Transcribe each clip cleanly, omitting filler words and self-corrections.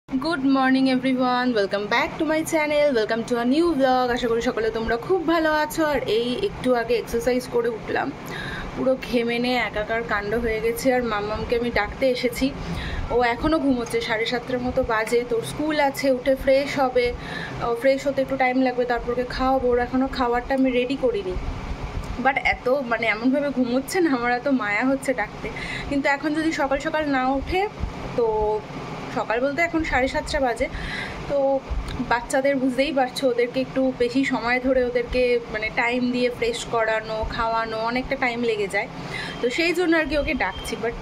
Good morning everyone welcome back to my channel welcome to a new blog. आशा करी सकले तोमरा खूब भालो आछो। और एकटू आगे एक्सारसाइज करे उठलाम, पुरो घेमे निये एकाकार कांड हये गेछे। और माम्मामके आमि डाकते एसेछि, ओ एखोनो घुमोच्छे, 7:30 मतो बाजे। तो स्कूल आछे, उठे फ्रेश होबे, फ्रेश होते एकटू टाइम लागबे, तारपर ओके खाওয়াবো। ओर एखोनो खावारटा आमि रेडी करिनि, बाट एत माने एमन भावे घुमोच्छे ना, आमार एत माया होच्छे डाकते। किन्तु एखन जोदि सकाल सकाल ना उठे, तो सकाल बोलते এখন 7:30 বাজে। তো বাচ্চাদের বুঝতেই পারছো, ওদেরকে একটু বেশি সময় ধরে ওদেরকে মানে টাইম দিয়ে ফ্রেশ করানো, খাওয়ানো অনেকটা টাইম লেগে যায়। তো সেই জন্য আর কি ওকে ডাকছি। বাট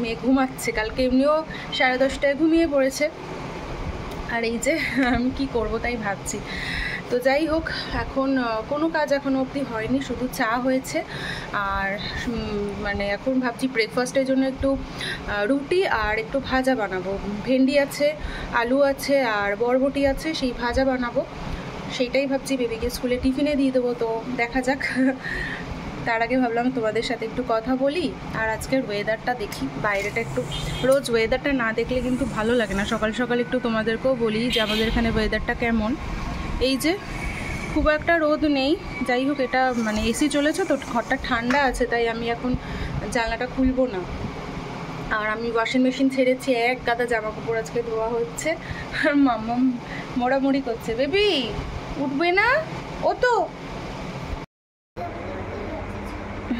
মেয়ে ঘুমাচ্ছে, কালকে এমনিও 10:30টায় ঘুমিয়ে পড়েছে। আর এই যে আমি কী করবো তাই ভাবছি। তো যাই হোক, এখন কোনো কাজ এখনও অবধি হয়নি, শুধু চা হয়েছে। আর মানে এখন ভাবছি ব্রেকফাস্টের জন্য একটু রুটি আর একটু ভাজা বানাবো। ভেন্ডি আছে, আলু আছে আর বরবটি আছে, সেই ভাজা বানাবো। সেইটাই ভাবছি বেবিকে স্কুলে টিফিনে দিয়ে দেবো। তো দেখা যাক। তার আগে ভাবলাম তোমাদের সাথে একটু কথা বলি। আর আজকের ওয়েদারটা দেখি, বাইরেটা একটু, রোজ ওয়েদারটা না দেখলে কিন্তু ভালো লাগে না। সকাল সকাল একটু তোমাদেরকেও বলি যে আমাদের এখানে ওয়েদারটা কেমন। এই যে খুব একটা রোদ নেই, যাই হোক এটা মানে এসি চলেছে তো ঘরটা ঠান্ডা আছে, তাই আমি এখন জানলাটা খুলবো না। আর আমি ওয়াশিং মেশিন ছেড়েছি, এক গাদা জামা কাপড় আজকে ধোয়া হচ্ছে। আর মাম্মাম মোড়ামুড়ি করছে, বেবি উঠবে না ও তো।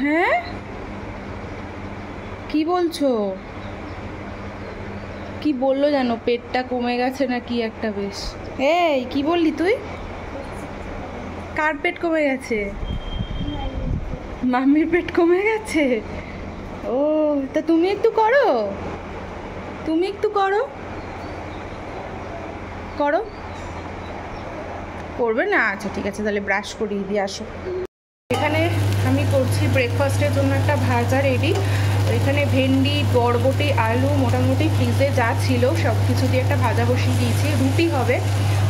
হ্যাঁ কি বলছো? কি বললো জানো, পেটটা কমে গেছে না কি একটা বেশ। এই কি বললি তুই? কার পেট কমে গেছে? মাম্মির পেট কমে গেছে। ও তা তুমি একটু করো, তুমি একটু করো, করো। করবে না? আচ্ছা ঠিক আছে, তাহলে ব্রাশ করিয়ে দিয়ে আসো। এখানে আমি করছি ব্রেকফাস্টের জন্য একটা ভাজা রেডি। এখানে ভেন্ডি, বরবটি, আলু মোটামুটি ফ্রিজে যা ছিল সব কিছু দিয়ে একটা ভাজা বসিয়ে দিয়েছি। রুটি হবে।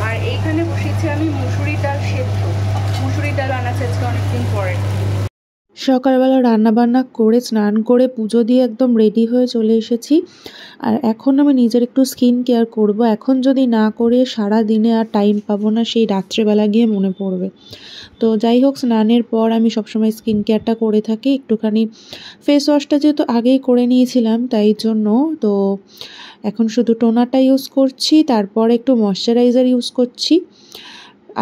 আর এইখানে বসিয়েছি আমি মুসুরি ডাল সেদ্ধ। মুসুরি ডাল আনাচ্ছে আজকে অনেকদিন পরে। সকালবেলা রান্নাবান্না করে স্নান করে পুজো দিয়ে একদম রেডি হয়ে চলে এসেছি। আর এখন আমি নিজের একটু স্কিন কেয়ার করব। এখন যদি না করে সারা দিনে আর টাইম পাবো না, সেই রাত্রেবেলা গিয়ে মনে পড়বে। তো যাই হোক, স্নানের পর আমি সবসময় স্কিন কেয়ারটা করে থাকি। একটুখানি ফেস ওয়াশটা যেহেতু আগেই করে নিয়েছিলাম, তাই জন্য তো এখন শুধু টোনারটা ইউজ করছি, তারপর একটু ময়শ্চারাইজার ইউজ করছি।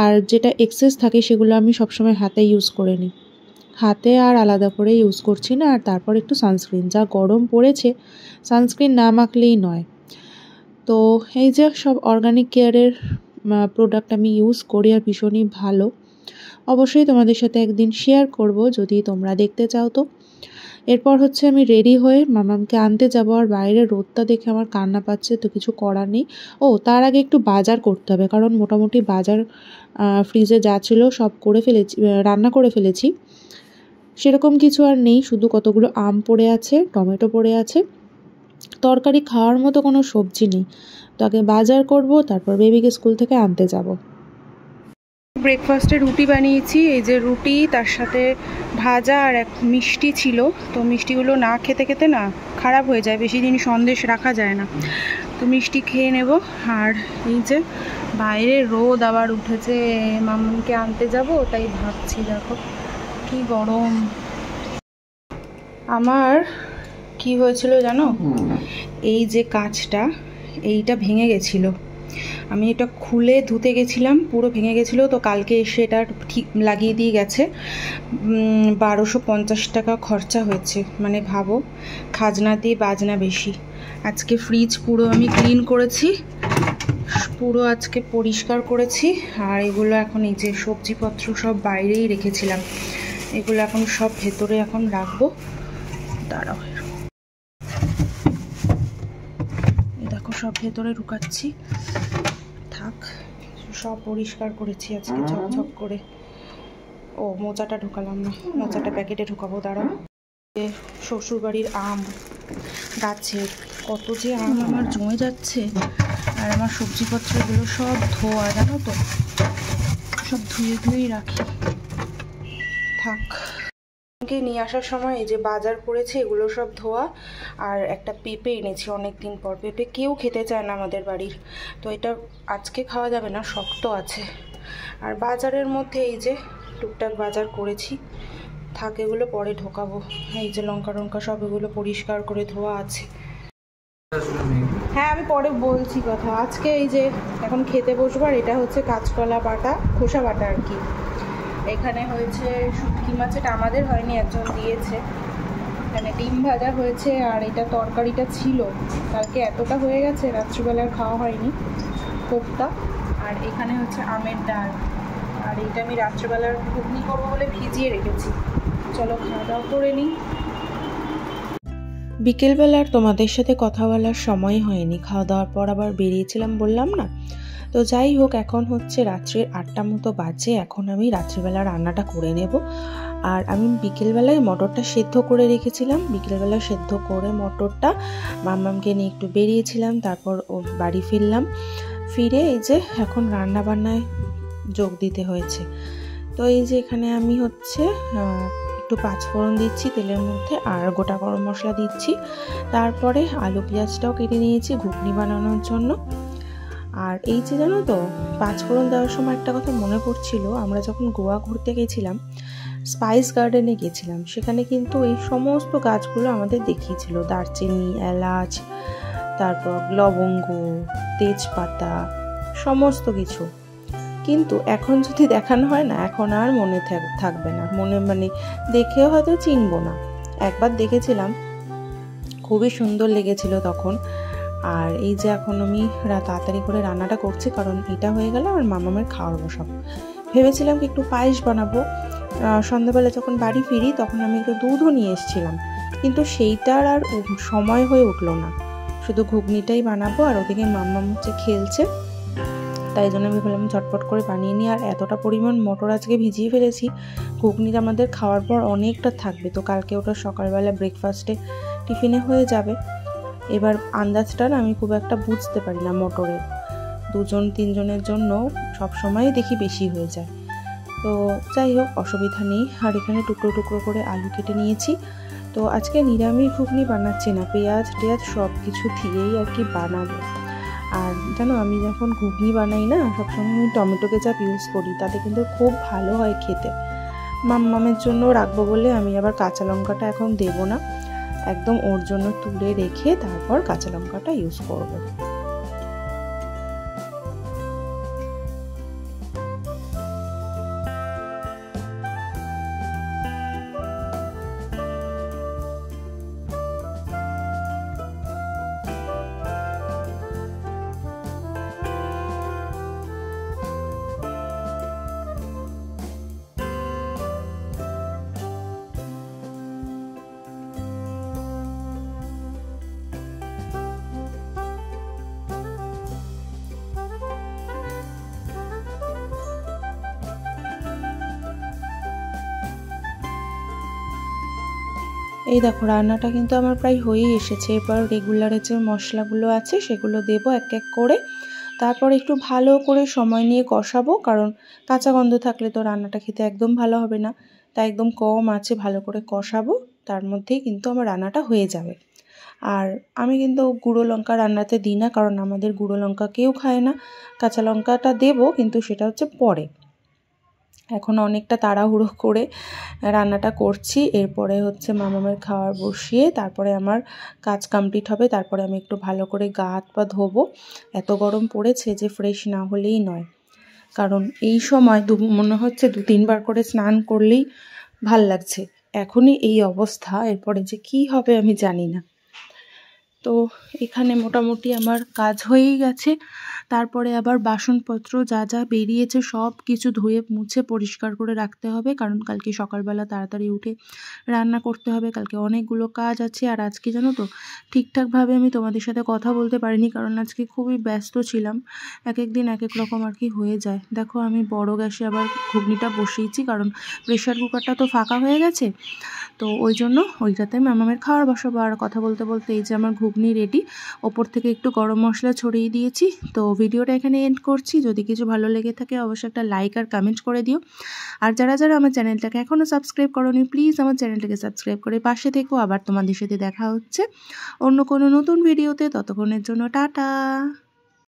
আর যেটা এক্সেস থাকে সেগুলো আমি সবসময় হাতে ইউজ করে নিই, হাতে আর আলাদা করে ইউজ করছি না। আর তারপর একটু সানস্ক্রিন, যা গরম পড়েছে সানস্ক্রিন না মাখলেই নয়। তো এই যে সব অর্গানিক কেয়ারের প্রোডাক্ট আমি ইউজ করি আর ভীষণই ভালো। অবশ্যই তোমাদের সাথে একদিন শেয়ার করব যদি তোমরা দেখতে চাও। তো এরপর হচ্ছে আমি রেডি হয়ে মামামকে আনতে যাব। আর বাইরে রোদটা দেখে আমার কান্না পাচ্ছে, তো কিছু করার নেই। ও তার আগে একটু বাজার করতে হবে, কারণ মোটামুটি বাজার ফ্রিজে যা ছিল সব করে ফেলেছি, রান্না করে ফেলেছি। সেরকম কিছু আর নেই, শুধু কতগুলো আম পড়ে আছে, টমেটো পড়ে আছে, তরকারি খাওয়ার মতো কোনো সবজি নেই। তো আগে বাজার করব, তারপর বেবিকে স্কুল থেকে আনতে যাব। ব্রেকফাস্টে রুটি বানিয়েছি। এই যে রুটি, তার সাথে ভাজা আর এক মিষ্টি ছিল। তো মিষ্টিগুলো না খেতে খেতে না খারাপ হয়ে যায়, বেশি দিন সন্দেশ রাখা যায় না। তো মিষ্টি খেয়ে নেব। আর এই যে বাইরে রোদ আবার উঠেছে, মাম্মামকে আনতে যাব, তাই ভাবছি দেখো কি গরম। আমার কি হয়েছিল জানো, এই যে কাঁচটা এইটা ভেঙে গেছিলো। আমি এটা খুলে ধুতে গেছিলাম, পুরো ভেঙে গেছিলো। তো কালকে এসে এটা ঠিক লাগিয়ে দিয়ে গেছে। 1250 টাকা খরচা হয়েছে। মানে ভাবো, খাজনা দিয়ে বাজনা বেশি। আজকে ফ্রিজ পুরো আমি ক্লিন করেছি, পুরো আজকে পরিষ্কার করেছি। আর এগুলো এখন এই যে সবজিপত্র সব বাইরেই রেখেছিলাম, এগুলো এখন সব ভেতরে এখন রাখবো। দাঁড়াও, দেখো সব ভেতরে ঢুকাচ্ছি। থাক, সব পরিষ্কার করেছি আজকে ঝকঝক করে। ও মোজাটা ঢুকালাম না, মোজাটা প্যাকেটে ঢুকাবো। দাঁড়াও। শ্বশুরবাড়ির আম গাছে কত যে আম আমার জমে যাচ্ছে। আর আমার সবজিপত্রগুলো সব ধোয়া, জানো তো, সব ধুয়ে ধুয়েই রাখি। থাক। কে নিয়ে আসার সময় এই যে বাজার করেছে এগুলো সব ধোয়া, আর একটা পেঁপে এনেছি অনেক দিন পর। পেঁপে কেউ খেতে চায় না আমাদের বাড়ির, তো এটা আজকে খাওয়া যাবে না, শক্ত আছে। আর বাজারের মধ্যে এই যে টুকটাক বাজার করেছি, থাক এগুলো পরে ঢোকাবো। এই যে লঙ্কা টঙ্কা সব এগুলো পরিষ্কার করে ধোয়া আছে। হ্যাঁ আমি পরে বলছি কথা। আজকে এই যে এখন খেতে বসবার, এটা হচ্ছে কাঁচকলা বাটা, খোসা বাটা আর কি। এখানে হয়েছে শুটকি মাছ, এটা আমাদের হয়নি, একজন দিয়েছে। এখানে ডিম ভাজা হয়েছে, আর এটা তরকারিটা ছিল কালকে, এতটা হয়ে গেছে রাত্রিবেলার খাওয়া হয়নি, কোপ্তা। আর এখানে হচ্ছে আমের ডাল, আর এইটা আমি রাত্রিবেলার ঘুগনি করবো বলে ভিজিয়ে রেখেছি। চলো খাওয়া দাওয়া করে নিই। বিকেলবেলার তোমাদের সাথে কথা বলার সময় হয়নি, খাওয়া দাওয়ার পর আবার বেরিয়েছিলাম বললাম না। তো যাই হোক, এখন হচ্ছে রাত্রির 8টা মতো বাজে। এখন আমি রাত্রিবেলা রান্নাটা করে নেব। আর আমি বিকেলবেলায় মটরটা সেদ্ধ করে রেখেছিলাম, বিকেলবেলা সেদ্ধ করে মটরটা মাম্মামকে নিয়ে একটু বেরিয়েছিলাম, তারপর ও বাড়ি ফিরলাম। ফিরে এই যে এখন রান্না বান্নায় যোগ দিতে হয়েছে। তো এই যে এখানে আমি হচ্ছে একটু পাঁচফোড়ন দিচ্ছি তেলের মধ্যে, আর গোটা গরম মশলা দিচ্ছি। তারপরে আলু পেঁয়াজটাও কেটে নিয়েছি ঘুগনি বানানোর জন্য। আর এই যে জানো তো, পাঁচফোড়ন দেওয়ার সময় একটা কথা মনে পড়ছিল, আমরা যখন গোয়া ঘুরতে গেছিলাম, স্পাইস গার্ডেনে গেছিলাম, সেখানে কিন্তু এই সমস্ত গাছগুলো আমাদের দেখিয়েছিল, দারচিনি, এলাচ, তারপর লবঙ্গ, তেজপাতা, সমস্ত কিছু। কিন্তু এখন যদি দেখানো হয় না, এখন আর মনে থাকবে না, মানে দেখেও হয়তো চিনবো না। একবার দেখেছিলাম, খুবই সুন্দর লেগেছিল তখন। আর এই যে এখন আমি তাড়াতাড়ি করে রান্নাটা করছি, কারণ এটা হয়ে গেলে আমার মামামের খাওয়ার বসাবো। ভেবেছিলাম কি একটু পায়েস বানাবো, সন্ধ্যাবেলা যখন বাড়ি ফিরি তখন আমি একটু দুধও নিয়ে এসেছিলাম, কিন্তু সেইটার আর সময় হয়ে উঠলো না। শুধু ঘুগনিটাই বানাবো, আর ওদিকে মাম্মাম হচ্ছে খেলছে, তাই জন্য আমি বললাম ঝটপট করে বানিয়ে নিই। আর এতটা পরিমাণ মটর আজকে ভিজিয়ে ফেলেছি, ঘুগনিটা আমাদের খাওয়ার পর অনেকটা থাকবে, তো কালকে ওটা সকালবেলা ব্রেকফাস্টে টিফিনে হয়ে যাবে। এবার আন্দাজটা আমি খুব একটা বুঝতে পারি না মটরের, 2-3 জনের জন্য সবসময় দেখি বেশি হয়ে যায়। তো যাই হোক, অসুবিধা নেই। আর এখানে টুকরো টুকরো করে আলু কেটে নিয়েছি। তো আজকে নিরামিষ ঘুগনি বানাচ্ছি না, পেঁয়াজ টেয়াজ সব কিছু দিয়েই আর কি বানাবো। আর জানো, আমি যখন ঘুগনি বানাই না, সবসময় আমি টমেটো কেচাপ ইউজ করি, তাতে কিন্তু খুব ভালো হয় খেতে। মাম্মামের জন্য রাখবো বলে আমি আবার কাঁচা লঙ্কাটা এখন দেবো না, একদম ওর জন্য তুলে রেখে তারপর কাঁচা লঙ্কাটা ইউজ করব। এই দেখো, রান্নাটা কিন্তু আমার প্রায় হয়েই এসেছে। এবার রেগুলারের যে মশলাগুলো আছে সেগুলো দেবো এক এক করে, তারপর একটু ভালো করে সময় নিয়ে কষাবো, কারণ কাঁচা গন্ধ থাকলে তো রান্নাটা খেতে একদম ভালো হবে না। তাই একদম কম আঁচে ভালো করে কষাবো, তার মধ্যেই কিন্তু আমার রান্নাটা হয়ে যাবে। আর আমি কিন্তু গুঁড়ো লঙ্কা রান্নাতে দিই না, কারণ আমাদের গুঁড়ো লঙ্কা কেউ খায় না। কাঁচা লঙ্কাটা দেবো, কিন্তু সেটা হচ্ছে পরে। এখন অনেকটা তাড়াহুড়ো করে রান্নাটা করছি, এরপরে হচ্ছে মামামের খাওয়ার বসিয়ে তারপরে আমার কাজ কমপ্লিট হবে। তারপরে আমি একটু ভালো করে গা হাত পা ধোবো, এত গরম পড়েছে যে ফ্রেশ না হলেই নয়। কারণ এই সময় মনে হচ্ছে 2-3 বার করে স্নান করলেই ভাল লাগছে। এখনই এই অবস্থা, এরপরে যে কি হবে আমি জানি না। তো এখানে মোটামুটি আমার কাজ হয়েই গেছে। তারপরে আবার বাসনপত্র যা যা বেরিয়েছে সব কিছু ধুয়ে মুছে পরিষ্কার করে রাখতে হবে, কারণ কালকে সকালবেলা তাড়াতাড়ি উঠে রান্না করতে হবে। কালকে অনেকগুলো কাজ আছে। আর আজকে জানো তো, ঠিকঠাকভাবে আমি তোমাদের সাথে কথা বলতে পারিনি, কারণ আজকে খুবই ব্যস্ত ছিলাম। এক এক দিন এক এক রকম আর কি হয়ে যায়। দেখো, আমি বড় গ্যাসে আবার ঘুগনিটা বসিয়েছি, কারণ প্রেশার কুকারটা তো ফাঁকা হয়ে গেছে, তো ওই জন্য ওইটাতে মামামের খাওয়ার বসাবো। আর কথা বলতে বলতে এই যে আমার ঘুগনি ঘুগনি রেডি। ওপর থেকে একটু গরম মশলা ছড়িয়ে দিয়েছি। তো ভিডিওটা এখানে এন্ড করছি। যদি কিছু ভালো লেগে থাকে অবশ্যই একটা লাইক আর কমেন্ট করে দিও। আর যারা যারা আমার চ্যানেলটাকে এখনও সাবস্ক্রাইব করোনি প্লিজ আমার চ্যানেলটাকে সাবস্ক্রাইব করে পাশে থেকো। আবার তোমাদের সাথে দেখা হচ্ছে অন্য কোনো নতুন ভিডিওতে। ততক্ষণের জন্য টাটা।